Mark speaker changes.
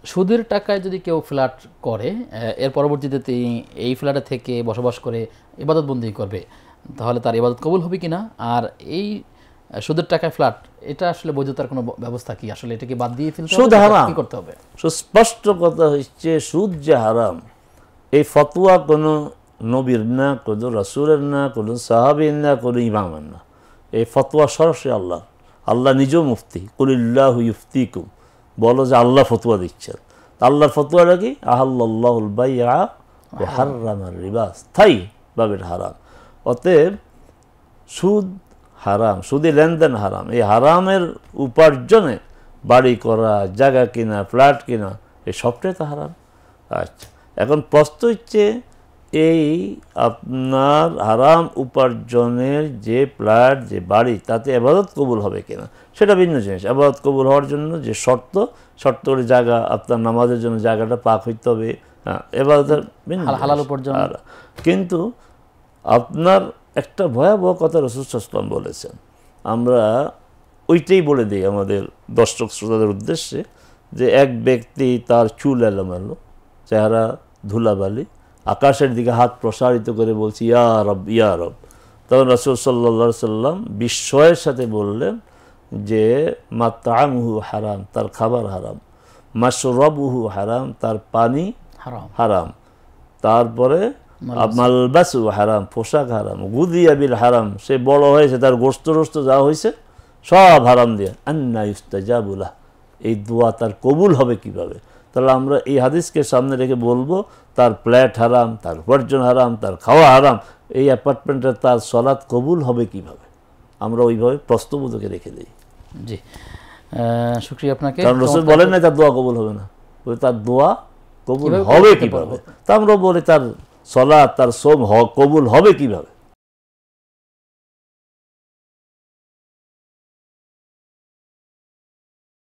Speaker 1: সুদের টাকায় যদি কেউ ফ্ল্যাট করে, এর পরবর্তীতে তিনি এই ফ্ল্যাটে থেকে বসবাস করে ইবাদতবন্দি করবে, তাহলে তার ইবাদত কবুল হবে কিনা? আর এই সুদের টাকায় ফ্ল্যাট, এটা আসলে বৈধতার কোনো ব্যবস্থা কি? আসলে এটাকে বাদ দিয়ে ফেলতে
Speaker 2: সুদ হারাম,
Speaker 1: কি করতে হবে?
Speaker 2: সুস্পষ্ট কথা হচ্ছে সুদ যে হারাম, এই ফতোয়া কোনো নবীর না, কোনো রাসূলের না, কোনো সাহাবীর না, কোনো ইমামের না। এই ফতোয়া সরাসরি আল্লাহ, আল্লাহ নিজেও মুফতি, কুলিল্লাহু ইফতিকুম, বলো যে আল্লাহ ফতোয়া দিচ্ছেন। আল্লাহর ফতোয়াটা কি? আহাল্লাল্লাহুল বাইআ ওয়া হাররামার রিবা, স্থায়ী ভাবের হারাম। অতএব সুদ হারাম, সুদে লেনদেন হারাম। এই হারামের উপার্জনে বাড়ি করা, জায়গা কিনা, ফ্ল্যাট কিনা, এই সবটাই তো হারাম। আচ্ছা, এখন প্রশ্ন হচ্ছে এই আপনার হারাম উপার্জনের যে ফ্ল্যাট, যে বাড়ি, তাতে ইবাদত কবুল হবে কিনা সেটা ভিন্ন জিনিস। ইবাদত কবুল হওয়ার জন্য যে শর্ত করে জায়গা, আপনার নামাজের জন্য জায়গাটা পাক হইতে হবে, হ্যাঁ, ইবাদতের ভিন্ন
Speaker 1: হালাল উপার্জন।
Speaker 2: কিন্তু আপনার একটা ভয়াবহ কথা রাসূল সাল্লাল্লাহু আলাইহি ওয়াসাল্লাম বলেছেন, আমরা ওইটাই বলে দিই আমাদের দর্শক শ্রোতাদের উদ্দেশ্যে, যে এক ব্যক্তি তার চুল এলোমেলো, চেহারা ধুলাবালি, আকাশের দিকে হাত প্রসারিত করে বলছি ইয়া রব ইয়া রব। তখন রাসূল সাল্লাল্লাহু আলাইহি ওয়াসাল্লাম বিস্ময়ের সাথে বললেন যে মাতআমুহু হারাম, তার খাবার হারাম, মাশরাবুহু হারাম, তার পানি হারাম, তারপরে মালবাসু হারাম, পোশাক হারাম, গুদিয়া বিল হারাম, সে বড় হয়েছে, তার গোশত টোস্ত যা হয়েছে সব হারাম দিয়ে। আন্না ইউস্তাজাবু লাহ, এই দোয়া তার কবুল হবে কিভাবে? তাহলে আমরা এই হাদিসকে সামনে রেখে বলবো তার ফ্ল্যাট হারাম, তার উপার্জন হারাম, তার খাওয়া হারাম, এই অ্যাপার্টমেন্টে তার সালাত কবুল হবে কিভাবে? আমরা ওইভাবে প্রশ্নবোধকে রেখে দিই।
Speaker 1: জি, শুকরিয়া আপনাকে।
Speaker 2: কারণ রাসূল বলেন না তার দোয়া কবুল হবে না, তার দোয়া কবুল হবে কিভাবে? তা আমরা বলি তার সালাত, তার সোম কবুল হবে কিভাবে?